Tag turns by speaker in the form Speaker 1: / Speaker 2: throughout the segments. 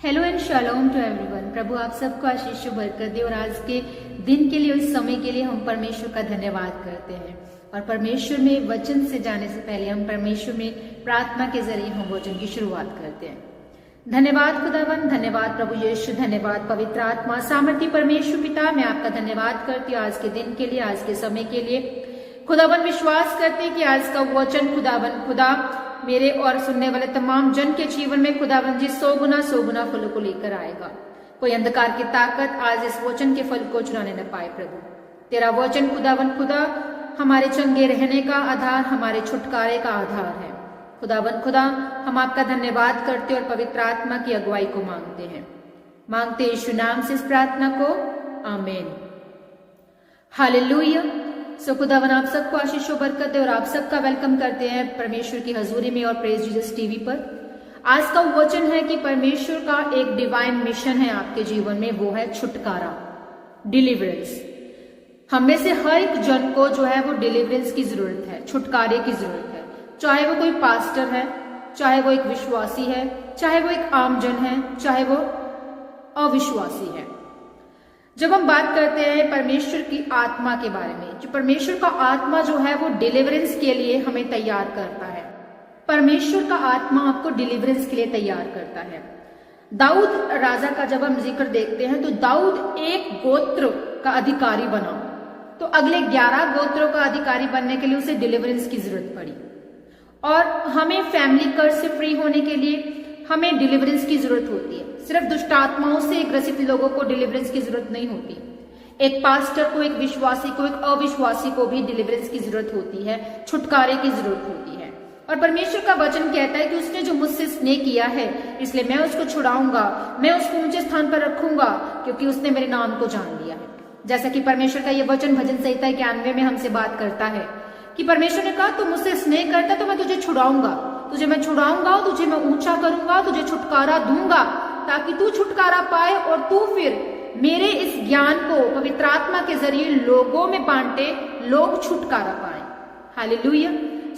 Speaker 1: Hello and shalom to everyone. प्रभु आप सबको आशीष बरकत दे और आज के दिन के लिए, उस समय के लिए हम परमेश्वर का धन्यवाद करते हैं। और परमेश्वर में वचन से जाने से पहले हम परमेश्वर में प्रार्थना के जरिए हम वचन की शुरुआत करते हैं। धन्यवाद खुदावन, धन्यवाद प्रभु यीशु, धन्यवाद पवित्र आत्मा, सामर्थी परमेश्वर पिता, मैं आपका धन्यवाद करती हूँ आज के दिन के लिए, आज के समय के लिए। खुदावन विश्वास करते हैं कि आज का वचन खुदावन खुदा मेरे और सुनने वाले तमाम जन के जीवन में खुदावन जी 100 गुना फलों को लेकर आएगा। कोई अंधकार की ताकत आज इस वचन के फल को चुराने न पाए। प्रभु तेरा वचन खुदावन खुदा हमारे चंगे रहने का आधार, हमारे छुटकारे का आधार है। खुदावन खुदा हम आपका धन्यवाद करते और पवित्र आत्मा की अगुवाई को मांगते यीशु नाम से इस प्रार्थना को, आमीन। हालेलुया। सो खुदावन आप सबको आशीष और बरकत दे और आप सबका वेलकम करते हैं परमेश्वर की हजूरी में और प्रेज जीसस टीवी पर। आज का वचन है कि परमेश्वर का एक डिवाइन मिशन है आपके जीवन में, वो है छुटकारा, डिलीवरेंस। हम में से हर एक जन को जो है वो डिलीवरेंस की जरूरत है, छुटकारे की जरूरत है। चाहे वो कोई पास्टर है, चाहे वो एक विश्वासी है, चाहे वो एक आम जन है, चाहे वो अविश्वासी है। जब हम बात करते हैं परमेश्वर की आत्मा के बारे में, जो परमेश्वर का आत्मा जो है वो डिलीवरेंस के लिए हमें तैयार करता है। परमेश्वर का आत्मा आपको डिलीवरेंस के लिए तैयार करता है। दाऊद राजा का जब हम जिक्र देखते हैं तो दाऊद एक गोत्र का अधिकारी बना, तो अगले 11 गोत्रों का अधिकारी बनने के लिए उसे डिलीवरेंस की जरूरत पड़ी। और हमें फैमिली कर्ज से फ्री होने के लिए हमें डिलीवरेंस की जरूरत होती है। सिर्फ दुष्ट आत्माओं से ग्रसित लोगों को डिलीवरेंस की जरूरत नहीं होती। एक पास्टर को, एक विश्वासी को, एक अविश्वासी को भी डिलीवरेंस की जरूरत होती है, छुटकारे की जरूरत होती है। और परमेश्वर का वचन कहता है कि उसने जो मुझसे स्नेह किया है इसलिए मैं उसको छुड़ाऊंगा, मैं उसको ऊंचे स्थान पर रखूंगा क्योंकि उसने मेरे नाम को जान लिया है। जैसा कि परमेश्वर का ये वचन भजन संहिता 91 में हमसे बात करता है कि परमेश्वर ने कहा तू मुझसे स्नेह करता तो मैं तुझे छुड़ाऊंगा, तुझे मैं छुड़ाऊंगा, तुझे मैं ऊंचा करूंगा, तुझे छुटकारा दूंगा ताकि तू छुटकारा पाए और तू फिर मेरे इस ज्ञान को पवित्र आत्मा के जरिए लोगों में बांटे, लोग छुटकारा पाए। हालेलुया।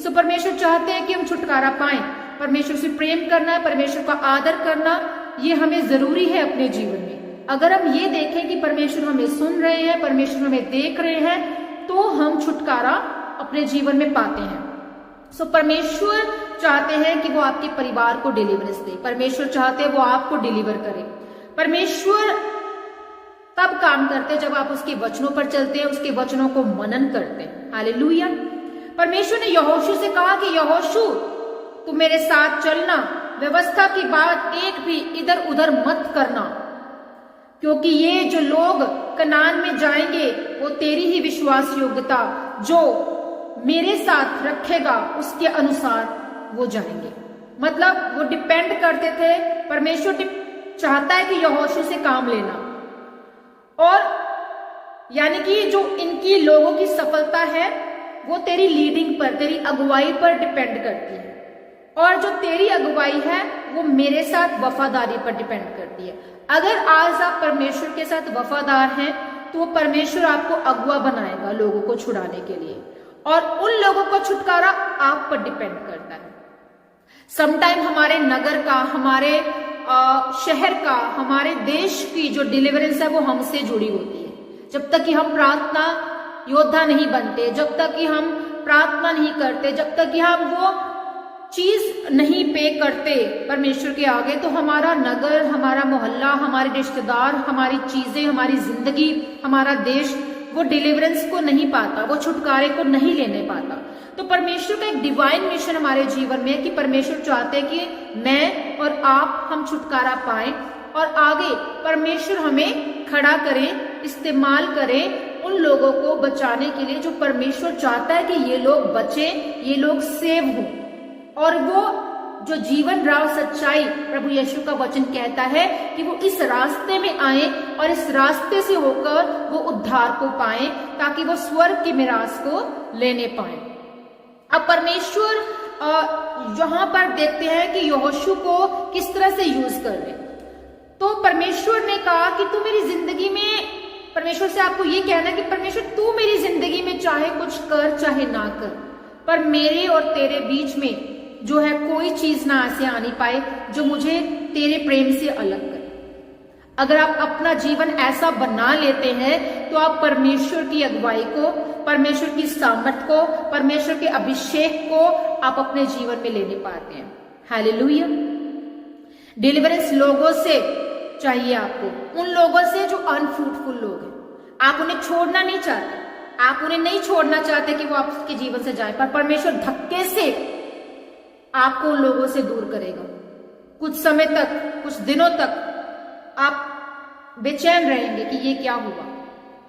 Speaker 1: सो परमेश्वर चाहते हैं कि हम छुटकारा पाएं। परमेश्वर से प्रेम करना, परमेश्वर का आदर करना, ये हमें जरूरी है अपने जीवन में। अगर हम ये देखें कि परमेश्वर हमें सुन रहे हैं, परमेश्वर हमें देख रहे हैं, तो हम छुटकारा अपने जीवन में पाते हैं। सो परमेश्वर चाहते हैं कि वो आपके परिवार को डिलीवरेंस दे। परमेश्वर चाहते हैं वो आपको डिलीवर करे। परमेश्वर तब काम करते हैं जब आप उसके वचनों पर चलते हैं, उसके वचनों को मनन करते हैं। हालेलुया। परमेश्वर ने यहोशू से कहा कि यहोशू तू मेरे साथ चलना, व्यवस्था की बात एक भी इधर उधर मत करना, क्योंकि ये जो लोग कनान में जाएंगे वो तेरी ही विश्वास योग्यता जो मेरे साथ रखेगा उसके अनुसार वो जाएंगे। मतलब वो डिपेंड करते थे। परमेश्वर चाहता है कि यहोशू से काम लेना, और यानी कि जो इनकी लोगों की सफलता है वो तेरी लीडिंग पर, तेरी अगुवाई पर डिपेंड करती है, और जो तेरी अगुवाई है वो मेरे साथ वफादारी पर डिपेंड करती है। अगर आज आप परमेश्वर के साथ वफादार हैं तो परमेश्वर आपको अगुवा बनाएगा लोगों को छुड़ाने के लिए, और उन लोगों को छुटकारा आप पर डिपेंड करता है। समटाइम हमारे नगर का, हमारे शहर का, हमारे देश की जो डिलीवरेंस है वो हमसे जुड़ी होती है। जब तक कि हम प्रार्थना योद्धा नहीं बनते, जब तक कि हम प्रार्थना नहीं करते, जब तक कि हम वो चीज नहीं पे करते परमेश्वर के आगे, तो हमारा नगर, हमारा मोहल्ला, हमारे रिश्तेदार, हमारी चीजें, हमारी जिंदगी, हमारा देश वो डिलीवरेंस को नहीं पाता, वो छुटकारे को नहीं लेने पाता। तो परमेश्वर का एक डिवाइन मिशन हमारे जीवन में है कि परमेश्वर चाहते हैं कि मैं और आप हम छुटकारा पाएं और आगे परमेश्वर हमें खड़ा करें, इस्तेमाल करें उन लोगों को बचाने के लिए जो परमेश्वर चाहता है कि ये लोग बचें, ये लोग सेव हों। और वो जो जीवन राह सच्चाई, प्रभु यीशु का वचन कहता है कि वो इस रास्ते में आए और इस रास्ते से होकर वो उद्धार को पाएं ताकि वो स्वर्ग की मिरास को लेने पाएं। अब परमेश्वर यहां पर देखते हैं कि यहोशू को किस तरह से यूज कर ले। तो परमेश्वर ने कहा कि तू मेरी जिंदगी में, परमेश्वर से आपको ये कहना है कि परमेश्वर तू मेरी जिंदगी में चाहे कुछ कर चाहे ना कर, पर मेरे और तेरे बीच में जो है कोई चीज ना ऐसे आनी पाए जो मुझे तेरे प्रेम से अलग करे। अगर आप अपना जीवन ऐसा बना लेते हैं तो आप परमेश्वर की अगुवाई को, परमेश्वर की सामर्थ को, परमेश्वर के अभिषेक को आप अपने जीवन में लेने पाते हैं। हालेलुया। डिलीवरेंस लोगों से चाहिए आपको, उन लोगों से जो अनफ्रूटफुल लोग हैं। आप उन्हें छोड़ना नहीं चाहते, आप उन्हें नहीं छोड़ना चाहते कि वो आपके जीवन से जाए, पर परमेश्वर धक्के से आपको उन लोगों से दूर करेगा। कुछ समय तक, कुछ दिनों तक आप बेचैन रहेंगे कि ये क्या हुआ,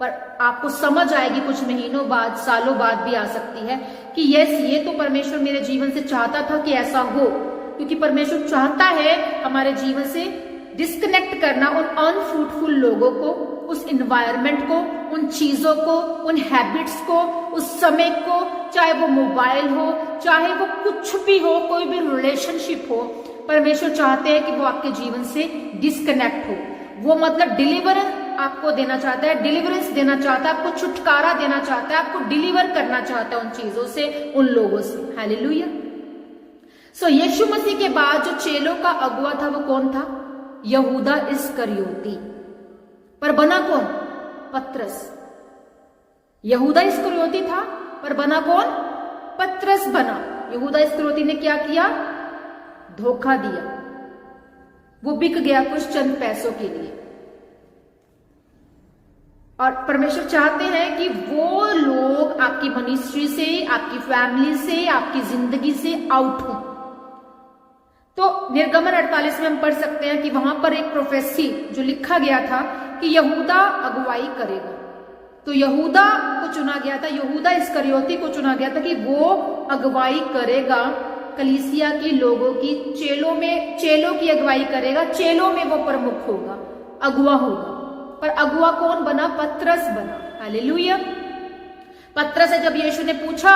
Speaker 1: पर आपको समझ आएगी कुछ महीनों बाद, सालों बाद भी आ सकती है कि यस, ये तो परमेश्वर मेरे जीवन से चाहता था कि ऐसा हो, क्योंकि परमेश्वर चाहता है हमारे जीवन से डिस्कनेक्ट करना उन अनफ्रूटफुल लोगों को, उस इन्वायरमेंट को, उन चीजों को, उन हैबिट्स को, उस समय को, चाहे वो मोबाइल हो, चाहे वो कुछ भी हो, कोई भी रिलेशनशिप हो। परमेश्वर चाहते हैं कि वो आपके जीवन से डिस्कनेक्ट हो। वो मतलब डिलीवरेंस आपको देना चाहता है, डिलीवरेंस देना चाहता है, आपको छुटकारा देना चाहता है, आपको डिलीवर करना चाहता है उन चीजों से, उन लोगों से। हालेलुया। सो यीशु मसीह के बाद जो चेलों का अगुवा था वो कौन था? यहूदा इस्करियोती। पर बना कौन? पतरस। यहूदा इस्करियोती था पर बना कौन? पतरस बना। यहूदा इस्करियोती ने क्या किया? धोखा दिया, वो बिक गया कुछ चंद पैसों के लिए। और परमेश्वर चाहते हैं कि वो लोग आपकी मिनिस्ट्री से, आपकी फैमिली से, आपकी जिंदगी से आउट हो। तो निर्गमन 48 में हम पढ़ सकते हैं कि वहां पर एक प्रोफेसी जो लिखा गया था कि यहूदा अगुवाई करेगा। तो यहूदा को चुना गया था, यहूदा इस्करियोती को चुना गया था कि वो अगुवाई करेगा कलीसिया के लोगों की, चेलों की अगुवाई करेगा, चेलों में वो प्रमुख होगा, अगुवा होगा। पर अगुवा कौन बना? पतरस बना। हालेलुया। पतरस से जब यीशु ने पूछा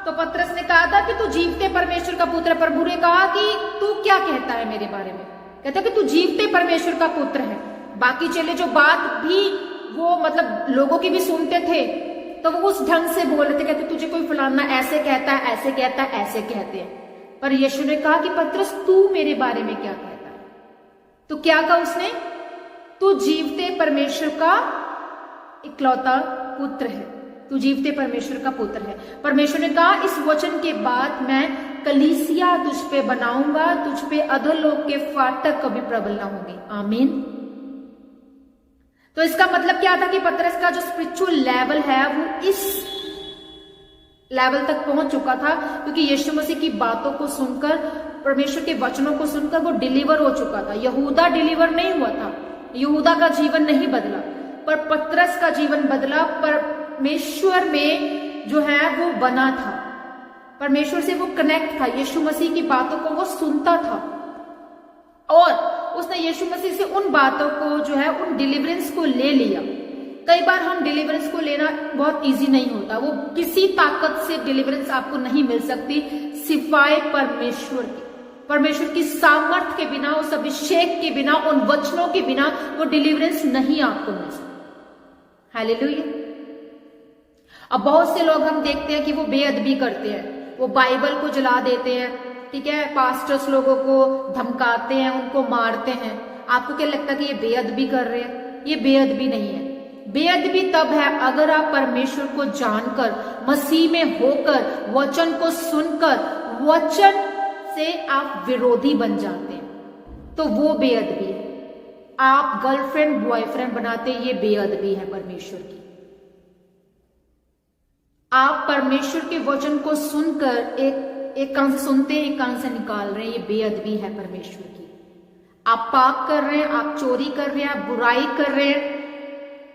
Speaker 1: तो पतरस ने कहा था कि तू जीवते परमेश्वर का पुत्र है। प्रभु ने कहा कि तू क्या कहता है मेरे बारे में? कहता कि तू जीवते परमेश्वर का पुत्र है। बाकी चेले जो बात भी वो मतलब लोगों की भी सुनते थे तो वो उस ढंग से बोल रहे थे, कहते तुझे कोई फलाना ऐसे कहता है, ऐसे कहता है, ऐसे कहते हैं। पर यीशु ने कहा कि पतरस तू मेरे बारे में क्या कहता है? तो क्या कहा उसने? तू जीवते परमेश्वर का इकलौता पुत्र है, तू जीवते परमेश्वर का पुत्र है। परमेश्वर ने कहा इस वचन के बाद मैं कलीसिया तुझ पे बनाऊंगा, तुझ पे अधोलोक के फाटक कभी प्रबल ना होंगे। आमीन। तो इसका मतलब क्या था कि पतरस का जो स्पिरिचुअल लेवल है वो इस लेवल तक पहुंच चुका था, क्योंकि यीशु मसीह की बातों को सुनकर, परमेश्वर के वचनों को सुनकर वो डिलीवर हो चुका था। यहूदा डिलीवर नहीं हुआ था, यहूदा का जीवन नहीं बदला, पर पतरस का जीवन बदला। परमेश्वर में जो है वो बना था, परमेश्वर से वो कनेक्ट था, यीशु मसीह की बातों को वो सुनता था और उसने यीशु मसीह से उन बातों को जो है, उन डिलीवरेंस को ले लिया। कई बार हम डिलीवरेंस को लेना बहुत इजी नहीं होता, वो किसी ताकत से डिलीवरेंस आपको नहीं मिल सकती सिवाय परमेश्वर की। परमेश्वर की सामर्थ के बिना, उस अभिषेक के बिना, उन वचनों के बिना वो डिलीवरेंस नहीं आपको मिल सकती। हालेलुया। अब बहुत से लोग हम देखते हैं कि वो बेअदबी करते हैं, वो बाइबल को जला देते हैं, ठीक है, पास्टर्स लोगों को धमकाते हैं, उनको मारते हैं। आपको क्या लगता है कि ये बेअदबी कर रहे हैं? ये बेअदबी नहीं है। बेअदबी तब है अगर आप परमेश्वर को जानकर, मसीह में होकर, वचन को सुनकर, वचन से आप विरोधी बन जाते हैं, तो वो बेअदबी है। आप गर्लफ्रेंड बॉयफ्रेंड बनाते, ये बेअदबी है परमेश्वर की। आप परमेश्वर के वचन को सुनकर एक कान से सुनते हैं, एक कान से निकाल रहे हैं, ये बेअदबी है परमेश्वर की। आप पाप कर रहे हैं, आप चोरी कर रहे हैं, आप बुराई कर रहे हैं,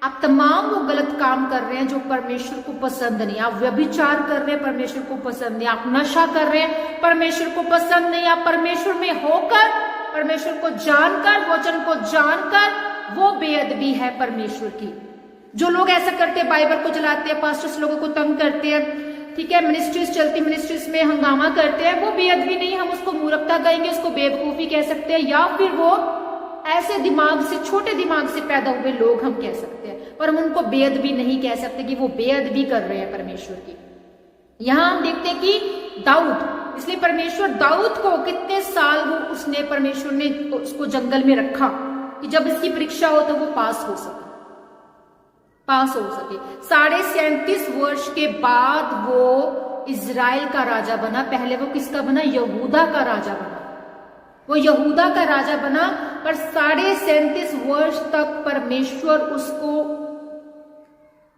Speaker 1: आप तमाम वो गलत काम कर रहे हैं जो परमेश्वर को पसंद नहीं। आप व्यभिचार कर रहे हैं, परमेश्वर को पसंद नहीं। आप नशा कर रहे हैं, परमेश्वर को पसंद नहीं। आप परमेश्वर में होकर, परमेश्वर को जानकर, वचन को जानकर, वो बेअदबी है परमेश्वर की। जो लोग ऐसा करते हैं, बाइबल को जलाते हैं, पास्टर्स लोगों को तंग करते हैं, ठीक है, मिनिस्ट्रीज चलती, मिनिस्ट्रीज में हंगामा करते हैं, वो बेअदबी नहीं, हम उसको मूर्खता कहेंगे, उसको बेवकूफी कह सकते हैं, या फिर वो ऐसे दिमाग से, छोटे दिमाग से पैदा हुए लोग हम कह सकते हैं, पर हम उनको बेअदबी नहीं कह सकते कि वो बेअदबी कर रहे हैं परमेश्वर की। यहां हम देखते हैं कि दाऊद इसलिए परमेश्वर दाऊद को कितने साल वो उसने परमेश्वर ने उसको जंगल में रखा कि जब इसकी परीक्षा हो तो वो पास हो सके। 37.5 वर्ष के बाद वो इजराइल का राजा बना। पहले वो किसका बना? यहूदा का राजा बना। वो यहूदा का राजा बना, पर 37.5 वर्ष तक परमेश्वर उसको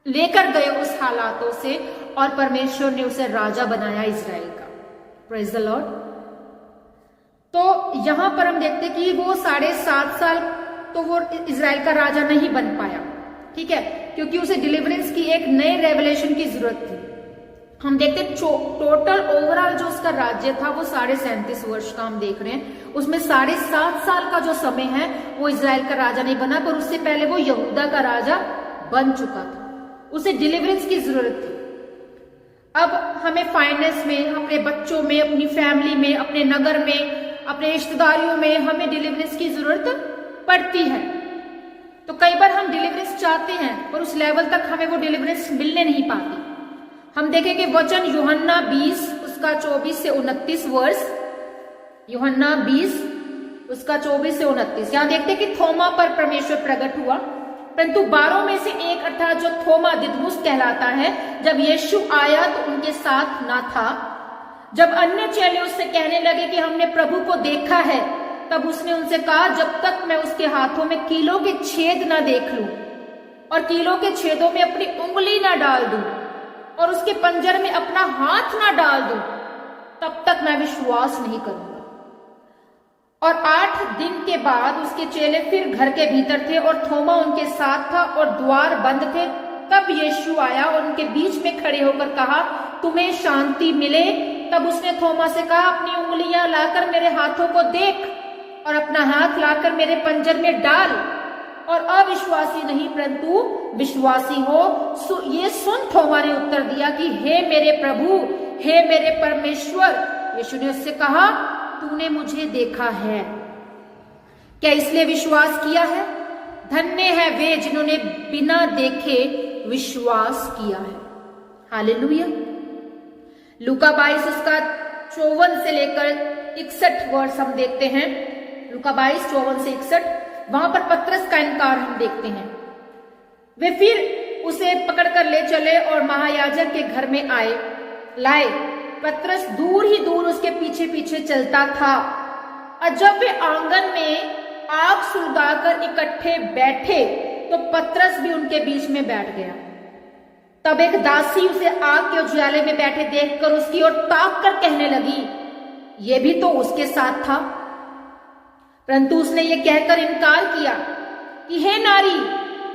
Speaker 1: लेकर गए उस हालातों से, और परमेश्वर ने उसे राजा बनाया इजराइल का। Praise the Lord. तो यहां पर हम देखते कि वो 7.5 साल तो वो इजराइल का राजा नहीं बन पाया, ठीक है, क्योंकि उसे डिलीवरेंस की एक नए रेवलेशन की जरूरत थी। हम देखते टोटल ओवरऑल जो उसका राज्य था वो 37.5 वर्ष का हम देख रहे हैं। उसमें 7.5 साल का जो समय है वो इजराइल का राजा नहीं बना, पर उससे पहले वो यहूदा का राजा बन चुका था। उसे डिलीवरेंस की जरूरत थी। अब हमें फाइनेंस में, अपने बच्चों में, अपनी फैमिली में, अपने नगर में, अपने रिश्तेदारियों में हमें डिलीवरेंस की जरूरत पड़ती है। तो कई बार हम डिलीवरेंस चाहते हैं पर उस लेवल तक हमें वो डिलीवरेंस मिलने नहीं पाती। हम देखेंगे वचन यूहन्ना 20 उसका 24 से 29 वर्ष, यूहन्ना 20 उसका 24 से 29। यहां देखते कि थोमा पर परमेश्वर प्रकट हुआ, परंतु 12 में से एक अर्थात जो थोमा दिदमुस कहलाता है, जब यीशु आया तो उनके साथ ना था। जब अन्य चेले उससे कहने लगे कि हमने प्रभु को देखा है, तब उसने उनसे कहा, जब तक मैं उसके हाथों में कीलों के छेद ना देख लूं और कीलों के छेदों में अपनी उंगली ना डाल दूं और उसके पंजर में अपना हाथ ना डाल दूं, तब तक मैं विश्वास नहीं करूंगा। और 8 दिन के बाद उसके चेले फिर घर के भीतर थे और थोमा उनके साथ था और द्वार बंद थे। तब यीशु आया और उनके बीच में खड़े होकर कहा, तुम्हें शांति मिले। तब उसने थोमा से कहा, अपनी उंगलियां लाकर मेरे हाथों को देख और अपना हाथ लाकर मेरे पंजर में डाल और अविश्वासी नहीं परंतु विश्वासी हो। ये सुन थोमा ने उत्तर दिया कि हे मेरे प्रभु, हे मेरे परमेश्वर। यीशु ने उससे कहा, तूने मुझे देखा है, क्या इसलिए विश्वास किया है? धन्य है वे जिन्होंने बिना देखे विश्वास किया है। हालेलुया। लूका 22 उसका 54 से लेकर 61 वर्ष हम देखते हैं। लूका 22 54 से 61, वहां पर पतरस का इनकार हम देखते हैं। वे फिर उसे पकड़कर ले चले और महायाजक के घर में लाए। पतरस दूर ही दूर उसके पीछे पीछे चलता था, और जब वे आंगन में आग सुलगाकर इकट्ठे बैठे तो पतरस भी उनके बीच में बैठ गया। तब एक दासी उसे आग के उजियाले में बैठे देखकर उसकी ओर ताक कर कहने लगी, ये भी तो उसके साथ था। परंतु उसने ये कहकर इनकार किया कि हे नारी,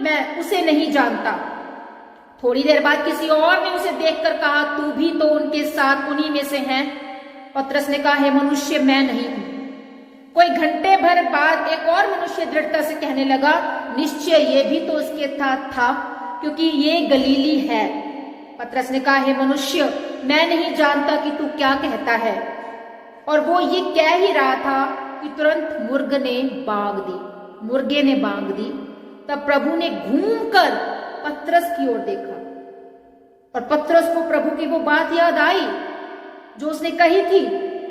Speaker 1: मैं उसे नहीं जानता। थोड़ी देर बाद किसी और ने उसे देखकर कहा, तू भी तो उनके साथ उन्हीं में से है। पतरस ने कहा, हे मनुष्य, मैं नहीं हूं। कोई घंटे भर बाद एक और मनुष्य दृढ़ता से कहने लगा, निश्चय ये भी तो उसके साथ था, क्योंकि ये गलीली है। पतरस ने कहा, हे मनुष्य, मैं नहीं जानता कि तू क्या कहता है। और वो ये कह ही रहा था कि तुरंत मुर्गे ने बांग दी। तब प्रभु ने घूमकर पतरस की ओर देखा और पतरस को प्रभु की वो बात याद आई जो उसने कही थी,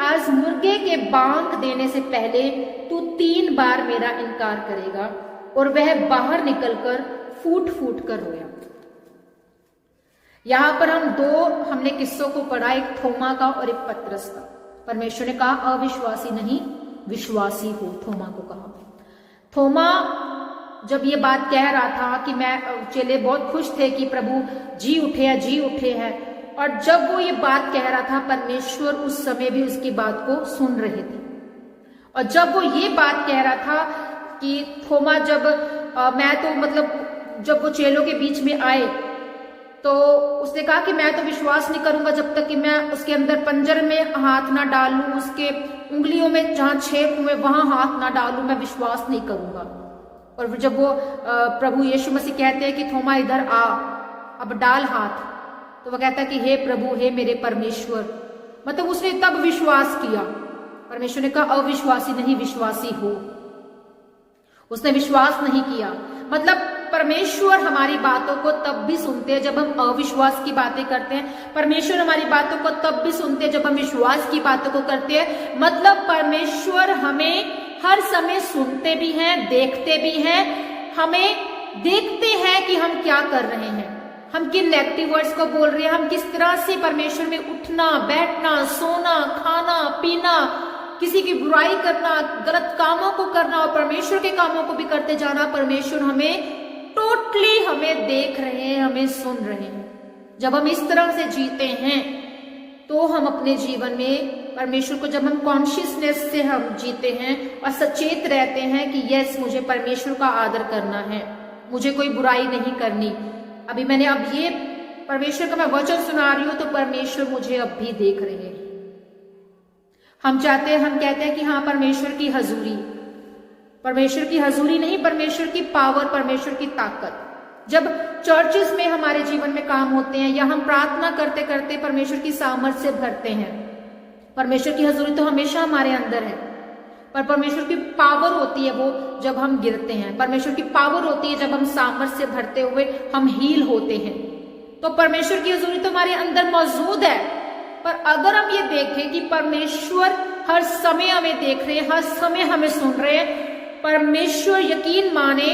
Speaker 1: आज मुर्गे के बांग देने से पहले तू 3 बार मेरा इनकार करेगा। और वह बाहर निकलकर फूट फूट कर रोया। यहां पर हमने किस्सों को पढ़ा, एक थोमा का और एक पतरस का। परमेश्वर ने कहा, अविश्वासी नहीं विश्वासी हो। थोमा को कहा। थोमा जब ये बात कह रहा था कि चेले बहुत खुश थे कि प्रभु जी उठे हैं, और जब वो ये बात कह रहा था, परमेश्वर उस समय भी उसकी बात को सुन रहे थे। और जब वो ये बात कह रहा था कि थोमा जब वो चेलों के बीच में आए तो उसने कहा कि मैं तो विश्वास नहीं करूंगा जब तक कि मैं उसके अंदर पंजर में हाथ ना डालूं, उसके उंगलियों में जहां छेद हुए वहां हाथ ना डालूं, मैं विश्वास नहीं करूंगा। और जब वो प्रभु यीशु मसीह कहते हैं कि थोमा इधर आ, अब डाल हाथ, तो वह कहता है कि हे प्रभु, हे मेरे परमेश्वर। मतलब उसने तब विश्वास किया। परमेश्वर ने कहा, अविश्वासी नहीं विश्वासी हो। उसने विश्वास नहीं किया। मतलब परमेश्वर हमारी बातों को तब भी सुनते हैं जब हम अविश्वास की बातें करते हैं। परमेश्वर हमारी बातों को तब भी सुनते हैं जब हम विश्वास की बातों को करते हैं। मतलब परमेश्वर हमें हर समय सुनते भी हैं, देखते भी हैं, हमें देखते हैं कि हम क्या कर रहे हैं, हम किन नेगेटिव वर्ड्स को बोल रहे हैं, हम किस तरह से परमेश्वर में उठना, बैठना, सोना, खाना, पीना, किसी की बुराई करना, गलत कामों को करना और परमेश्वर के कामों को भी करते जाना। परमेश्वर हमें टोटली हमें देख रहे हैं, हमें सुन रहे हैं। जब हम इस तरह से जीते हैं तो हम अपने जीवन में परमेश्वर को, जब हम कॉन्शियसनेस से हम जीते हैं और सचेत रहते हैं कि यस, मुझे परमेश्वर का आदर करना है, मुझे कोई बुराई नहीं करनी। अभी मैंने अब ये परमेश्वर का मैं वचन सुना रही हूं तो परमेश्वर मुझे अब भी देख रहे हैं। हम कहते हैं कि हाँ, परमेश्वर की हजूरी नहीं, परमेश्वर की पावर, परमेश्वर की ताकत। जब चर्चेस में हमारे जीवन में काम होते हैं या हम प्रार्थना करते करते परमेश्वर की सामर्थ्य से भरते हैं, परमेश्वर की हजूरी तो हमेशा हमारे अंदर है, पर परमेश्वर की पावर होती है वो जब हम गिरते हैं। परमेश्वर की पावर होती है जब हम सामर्थ्य से भरते हुए हम हील होते हैं। तो परमेश्वर की हजूरी तो हमारे अंदर मौजूद है। पर अगर हम ये देखें कि परमेश्वर हर समय हमें देख रहे हैं, हर समय हमें सुन रहे हैं, परमेश्वर, यकीन माने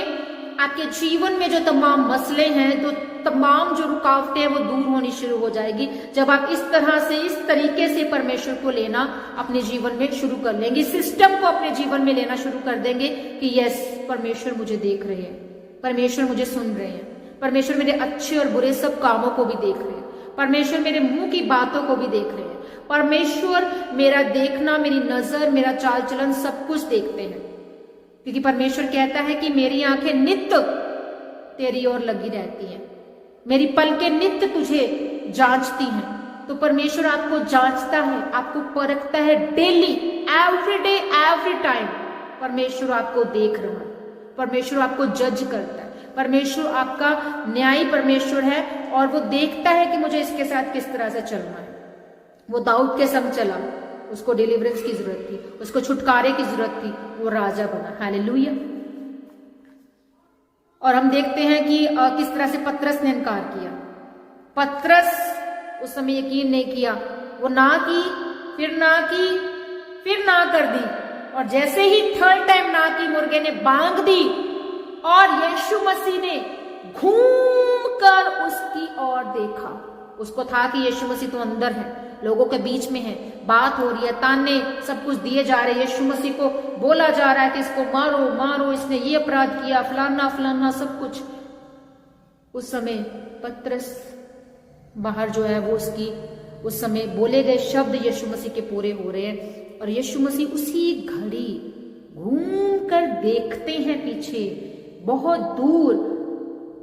Speaker 1: आपके जीवन में जो तमाम मसले हैं, तो तमाम जो रुकावटें हैं वो दूर होनी शुरू हो जाएगी जब आप इस तरह से, इस तरीके से परमेश्वर को लेना अपने जीवन में शुरू कर लेंगे, सिस्टम को अपने जीवन में लेना शुरू कर देंगे कि यस, परमेश्वर मुझे देख रहे हैं, परमेश्वर मुझे सुन रहे हैं, परमेश्वर मेरे अच्छे और बुरे सब कामों को भी देख रहे हैं, परमेश्वर मेरे मुंह की बातों को भी देख रहे हैं, परमेश्वर मेरा देखना, मेरी नजर, मेरा चाल चलन सब कुछ देखते हैं। क्योंकि परमेश्वर कहता है कि मेरी आंखें नित्य तेरी ओर लगी रहती हैं, मेरी पलकें नित्य तुझे जांचती हैं। तो परमेश्वर आपको जांचता है, आपको परखता है daily, every day, every time. परमेश्वर आपको देख रहा है, परमेश्वर आपको जज करता है, परमेश्वर आपका न्यायी परमेश्वर है और वो देखता है कि मुझे इसके साथ किस तरह से चलना है। वो दाऊद के संग चला, उसको डिलीवरेंस की जरूरत थी, उसको छुटकारे की जरूरत थी, वो राजा बना। हालेलुया। और हम देखते हैं कि किस तरह से पतरस ने इनकार किया। पतरस उस समय यकीन नहीं किया, वो ना की, फिर ना की, फिर ना कर दी, और जैसे ही थर्ड टाइम ना की, मुर्गे ने बांग दी और यीशु मसीह ने घूम कर उसकी ओर देखा। उसको था कि यीशु मसीह तो अंदर है, लोगों के बीच में है, बात हो रही है, ताने सब कुछ दिए जा रहे हैं, यीशु मसीह को बोला जा रहा है कि इसको मारो मारो, इसने ये अपराध किया, फलाना फलाना सब कुछ। उस समय पतरस बाहर जो है वो उसकी, उस समय बोले गए शब्द यीशु मसीह के पूरे हो रहे हैं और यीशु मसीह उसी घड़ी घूम कर देखते हैं पीछे बहुत दूर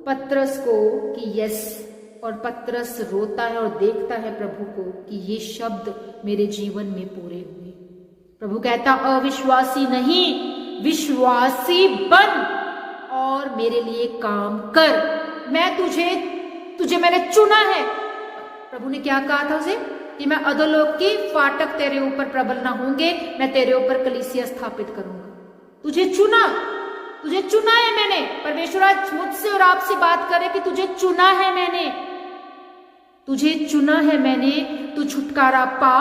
Speaker 1: पतरस को कि यस, और पतरस रोता है और देखता है प्रभु को कि ये शब्द मेरे जीवन में पूरे हुए। प्रभु कहता, अविश्वासी नहीं, विश्वासी बन और मेरे लिए काम कर, मैं तुझे मैंने चुना है। प्रभु ने क्या कहा था उसे कि मैं अधोलोक के फाटक तेरे ऊपर प्रबल ना होंगे, मैं तेरे ऊपर कलीसिया स्थापित करूंगा। तुझे चुना है मैंने। परमेश्वर आज मुझसे और आपसे बात करे कि तुझे चुना है मैंने, तुझे चुना है मैंने, तू छुटकारा पा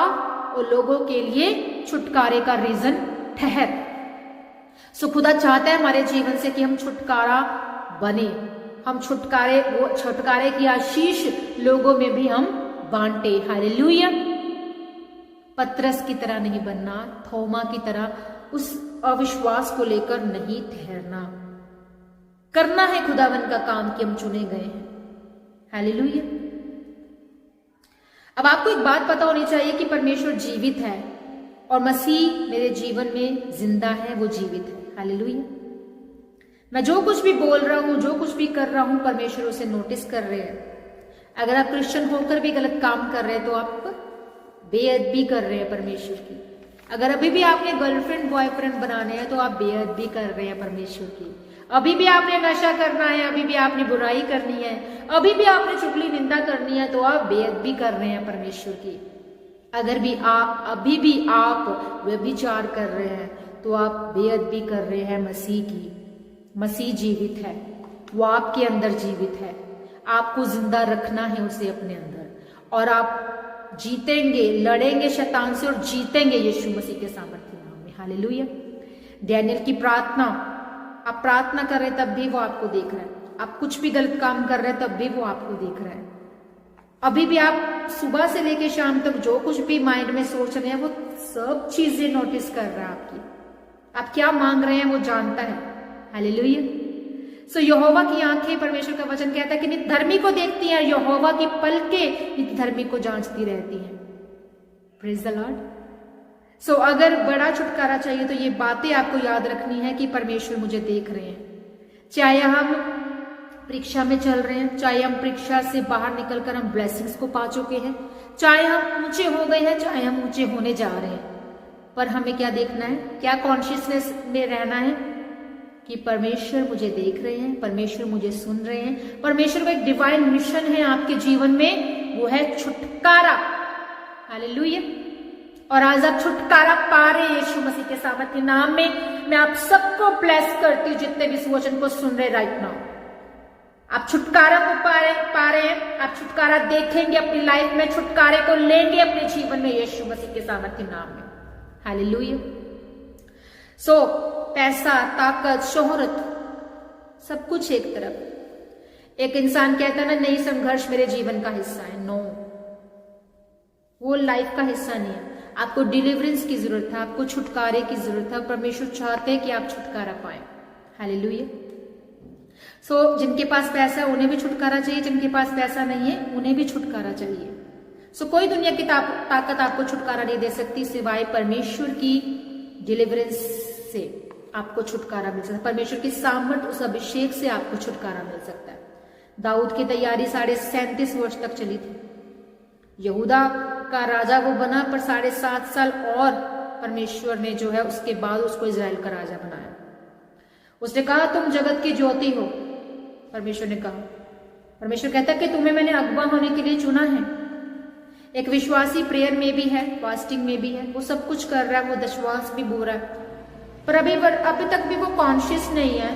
Speaker 1: और लोगों के लिए छुटकारे का रीजन ठहर। सो खुदा चाहता है हमारे जीवन से कि हम छुटकारा बने, हम छुटकारे की आशीष लोगों में भी हम बांटे। हालेलुया। पतरस की तरह नहीं बनना, थोमा की तरह उस अविश्वास को लेकर नहीं ठहरना। करना है खुदावन का काम कि हम चुने गए हैं। हालेलुया। अब आपको एक बात पता होनी चाहिए कि परमेश्वर जीवित है और मसीह मेरे जीवन में जिंदा है, वो जीवित है। हालेलुया। मैं जो कुछ भी बोल रहा हूं, जो कुछ भी कर रहा हूं, परमेश्वर उसे नोटिस कर रहे हैं। अगर आप क्रिश्चियन होकर भी गलत काम कर रहे हैं तो आप बेअदबी कर रहे हैं परमेश्वर की। अगर अभी भी आपने गर्लफ्रेंड बॉयफ्रेंड बनाने हैं तो आप बेअदबी कर रहे हैं परमेश्वर की। अभी भी आपने नशा करना है, अभी भी आपने बुराई करनी है, अभी भी आपने चुगली निंदा करनी है तो आप बेअदबी कर रहे हैं परमेश्वर की। अगर भी अभी भी आप व्यभिचार कर रहे हैं तो आप बेअदबी कर रहे हैं मसीह की। मसीह जीवित है, वो आपके अंदर जीवित है। आपको जिंदा रखना है उसे अपने अंदर, और आप जीतेंगे, लड़ेंगे शैतान से और जीतेंगे यीशु मसीह के सामर्थ्य नाम में। हालेलुया। डैनियल की प्रार्थना, आप प्रार्थना कर रहे हैं तब भी वो आपको देख रहा है। आप कुछ भी गलत काम कर रहे हैं तब भी वो आपको देख रहा है। अभी भी आप सुबह से लेकर शाम तक जो कुछ भी माइंड में सोच रहे हैं वो सब चीजें नोटिस कर रहा है आपकी। आप क्या मांग रहे हैं वो जानता है। हालेलुया। सो यहोवा की आंखें, परमेश्वर का वचन कहता है कि नित धर्मी को देखती हैं, यहोवा की पलकें नित धर्मी को जांचती रहती हैं। Praise the Lord. सो अगर बड़ा छुटकारा चाहिए तो ये बातें आपको याद रखनी है कि परमेश्वर मुझे देख रहे हैं। चाहे हम परीक्षा में चल रहे हैं, चाहे हम परीक्षा से बाहर निकलकर हम ब्लेसिंग्स को पा चुके हैं, चाहे हम ऊंचे हो गए हैं, चाहे हम ऊंचे होने जा रहे हैं, पर हमें क्या देखना है, क्या कॉन्शियसनेस में रहना है कि परमेश्वर मुझे देख रहे हैं, परमेश्वर मुझे सुन रहे हैं। परमेश्वर का एक डिवाइन मिशन है आपके जीवन में, वो है छुटकारा। हालेलुया। और आज आप छुटकारा पा रहे हैं यीशु मसीह के सामर्थ्य नाम में। मैं आप सबको ब्लेस करती हूँ जितने भी इस वचन को सुन रहे राइट नाउ। आप छुटकारा को पा रहे हैं, आप छुटकारा देखेंगे अपनी लाइफ में, छुटकारे को लेंगे अपने जीवन में यीशु मसीह के सामर्थ्य नाम में। हालेलुया। सो पैसा, ताकत, शोहरत, सब कुछ एक तरफ। एक इंसान कहता है ना, नहीं संघर्ष मेरे जीवन का हिस्सा है। नो, वो लाइफ का हिस्सा नहीं है। आपको डिलीवरेंस की जरूरत है, आपको छुटकारे की जरूरत है। परमेश्वर चाहते हैं कि आप छुटकारा पाएं। हालेलुया। सो जिनके पास पैसा है उन्हें भी छुटकारा चाहिए, जिनके पास पैसा नहीं है उन्हें भी छुटकारा चाहिए। सो कोई दुनिया की ताकत आपको छुटकारा नहीं दे सकती सिवाय परमेश्वर की डिलीवरेंस से आपको छुटकारा मिल सकता है। परमेश्वर की सामर्थ, उस अभिषेक से आपको छुटकारा मिल सकता है। दाऊद की तैयारी 37.5 वर्ष तक चली थी। यहूदा का राजा वो बना, पर 7.5 साल और परमेश्वर ने जो है उसके बाद उसको इजराइल का राजा बनाया। उसने कहा तुम जगत की ज्योति हो। परमेश्वर ने कहा, परमेश्वर कहता है कि तुम्हें मैंने अगुवा होने के लिए चुना है। एक विश्वासी प्रेयर में भी है, फास्टिंग में भी है, वो सब कुछ कर रहा है, वो दशवांश भी बो रहा है, पर अभी तक भी वो कॉन्शियस नहीं है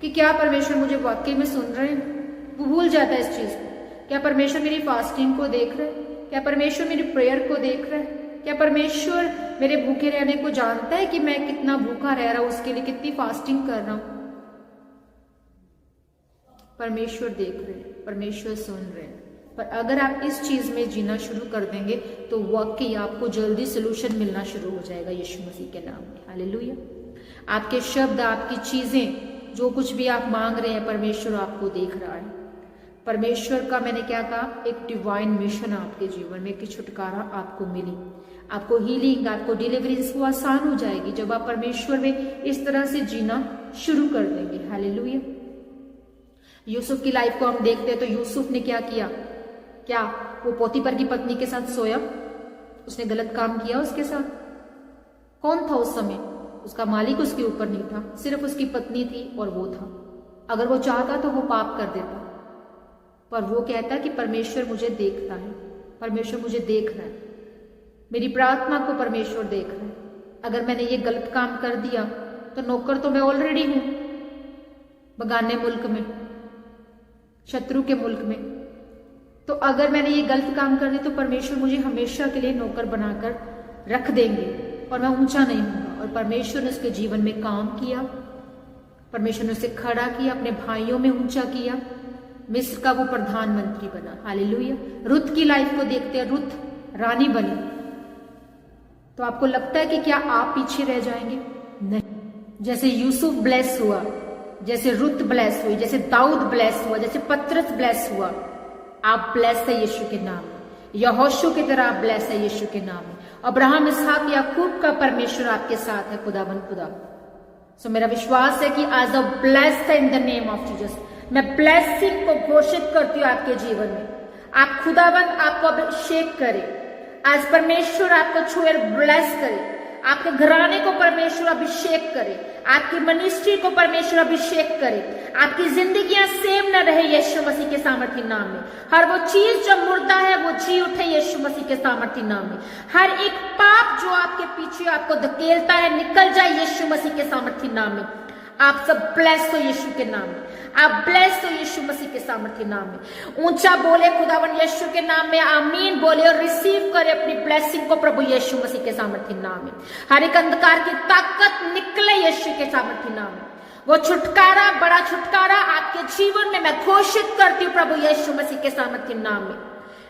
Speaker 1: कि क्या परमेश्वर मुझे वाकई में सुन रहे हैं। वो भूल जाता है इस चीज को। क्या परमेश्वर मेरी फास्टिंग को देख रहे हैं? क्या परमेश्वर मेरी प्रेयर को देख रहे हैं? क्या परमेश्वर मेरे भूखे रहने को जानता है कि मैं कितना भूखा रह रहा हूं, उसके लिए कितनी फास्टिंग कर रहा हूं? परमेश्वर देख रहे हैं, परमेश्वर सुन रहे हैं। पर अगर आप इस चीज में जीना शुरू कर देंगे तो वाकई आपको जल्दी सोल्यूशन मिलना शुरू हो जाएगा यीशु मसीह के नाम में। हालेलुया। आपके शब्द, आपकी चीजें, जो कुछ भी आप मांग रहे हैं, परमेश्वर आपको देख रहा है। परमेश्वर का, मैंने क्या कहा, एक डिवाइन मिशन आपके जीवन में कि छुटकारा आपको मिली, आपको हीलिंग, आपको डिलीवरेंस वो आसान हो जाएगी जब आप परमेश्वर में इस तरह से जीना शुरू कर देंगे। हालेलुया। यूसुफ की लाइफ को हम देखते हैं तो यूसुफ ने क्या किया? क्या वो पोतीफर की पत्नी के साथ सोया? उसने गलत काम किया उसके साथ? कौन था उस समय? उसका मालिक उसके ऊपर नहीं था, सिर्फ उसकी पत्नी थी और वो था। अगर वो चाहता तो वो पाप कर देता, पर वो कहता कि परमेश्वर मुझे देखता है, परमेश्वर मुझे देख रहा है, मेरी प्रार्थना को परमेश्वर देख रहा है। अगर मैंने ये गलत काम कर दिया तो नौकर तो मैं ऑलरेडी हूं बगाने मुल्क में, शत्रु के मुल्क में, तो अगर मैंने ये गलत काम कर दिया तो परमेश्वर मुझे हमेशा के लिए नौकर बनाकर रख देंगे और मैं ऊंचा नहीं होऊंगा। और परमेश्वर ने उसके जीवन में काम किया, परमेश्वर ने उसे खड़ा किया, अपने भाइयों में ऊंचा किया, मिस्र का वो प्रधानमंत्री बना। हालेलुया। रुत की लाइफ को देखते हैं, रुत रानी बनी। तो आपको लगता है कि क्या आप पीछे रह जाएंगे? नहीं। जैसे यूसुफ ब्लेस हुआ, जैसे रुत ब्लेस हुई, जैसे दाऊद ब्लेस हुआ, जैसे पतरस ब्लेस हुआ, आप ब्लेस है यीशु के नाम में। यहोशू की तरह आप ब्लेस है यीशु के नाम में। अब्राहम, इसहाक, याकूब का परमेश्वर आपके साथ है, खुदावन खुदा। सो मेरा विश्वास है कि आज a blessed in the name of Jesus. मैं ब्लेसिंग को घोषित करती हूँ आपके जीवन में। आप खुदावन आपको अभिषेक करे, आज परमेश्वर आपको छुए ब्लेस करे, आपके घराने को परमेश्वर अभिषेक करे, आपकी मिनिस्ट्री को परमेश्वर अभिषेक करे, आपकी जिंदगियां सेम न रहे यीशु मसीह के सामर्थ्य नाम में। हर वो चीज जो मुर्दा है वो जी उठे यीशु मसीह के सामर्थ्य नाम में। हर एक पाप जो आपके पीछे आपको धकेलता है निकल जाए यीशु मसीह के सामर्थ्य नाम में। आप सब ब्लेस हो यीशु के नाम में, आप ब्लेस हो यीशु मसीह के सामर्थ्य नाम में। ऊंचा बोले खुदावन यीशु के नाम में आमीन बोले और रिसीव करे अपनी ब्लेसिंग को प्रभु यीशु मसीह के सामर्थ्य नाम में। हर एक अंधकार की ताकत निकले यीशु के सामर्थ्य नाम में। वो छुटकारा, बड़ा छुटकारा आपके जीवन में मैं घोषित करती हूँ प्रभु यीशु मसीह के सामर्थ्य नाम में।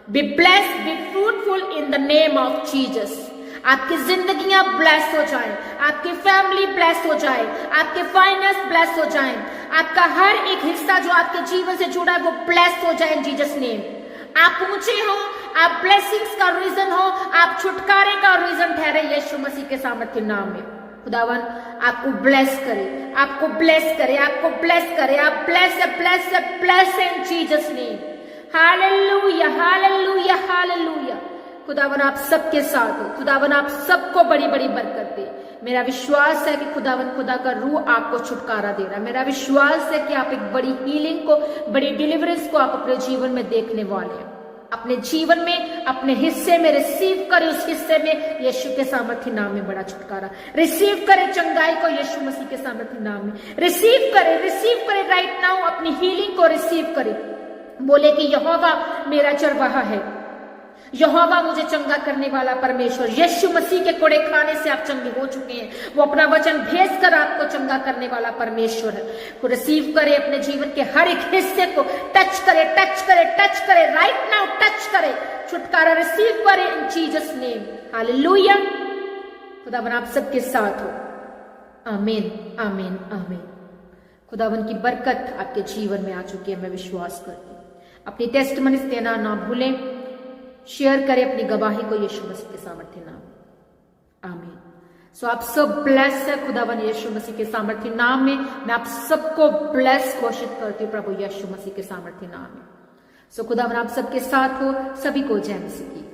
Speaker 1: Be blessed, be fruitful in the name of Jesus. आपकी जिंदगियां ब्लेस हो जाए, आपकी फैमिली ब्लेस हो जाए, आपके फाइनेंस ब्लेस हो जाए, आपका हर एक हिस्सा जो आपके जीवन से जुड़ा है वो ब्लेस हो जाए इन जीसस नेम। आप ऊंचे हो, आप ब्लेसिंग्स का रीजन हो, आप छुटकारे का रीजन ठहरे यीशु मसीह के सामर्थ्य नाम में। खुदावन आपको ब्लेस करे, आपको ब्लेस करे, आपको ब्लेस करे। आप ब्लेस इन Jesus name. Hallelujah, hallelujah, hallelujah. खुदावन आप सबके साथ हो, खुदावन आप सबको बड़ी बड़ी बरकत दे। मेरा विश्वास है कि खुदावन खुदा का रूह आपको छुटकारा दे रहा है। मेरा विश्वास है कि आप एक बड़ी हीलिंग को, बड़ी डिलीवरेंस को आप अपने जीवन में देखने वाले हैं। अपने जीवन में, अपने हिस्से में रिसीव करे, उस हिस्से में यीशु के सामर्थ्य नाम में बड़ा छुटकारा रिसीव करे। चंगाई को यीशु मसीह के सामर्थ्य नाम में रिसीव करे राइट नाउ। अपनी हीलिंग को रिसीव करे। बोले कि यहोवा मेरा चरवाहा है, यहोवा मुझे चंगा करने वाला परमेश्वर। यीशु मसीह के कोड़े खाने से आप चंगे हो चुके हैं। वो अपना वचन भेजकर आपको चंगा करने वाला परमेश्वर है। को रिसीव करे, अपने जीवन के हर एक हिस्से को टच करे, टच करे, टच करे राइट नाउ, टच करे। छुटकारा रिसीव करे इन जीसस नेम। हालेलुया। खुदावन आप सबके साथ हो। आमीन, आमीन, आमीन। खुदावन की बरकत आपके जीवन में आ चुकी है, मैं विश्वास करती हूँ। अपनी टेस्टमनीज देना ना भूलें। शेयर करें अपनी गवाही को यीशु मसीह के सामर्थ्य नाम। आमीन। सो आप सब ब्लेस है खुदावन यीशु मसीह के सामर्थ्य नाम में। मैं आप सबको ब्लेस घोषित करती हूँ प्रभु यीशु मसीह के सामर्थ्य नाम में। सो खुदावन आप सबके साथ हो। सभी को जय मसीह की।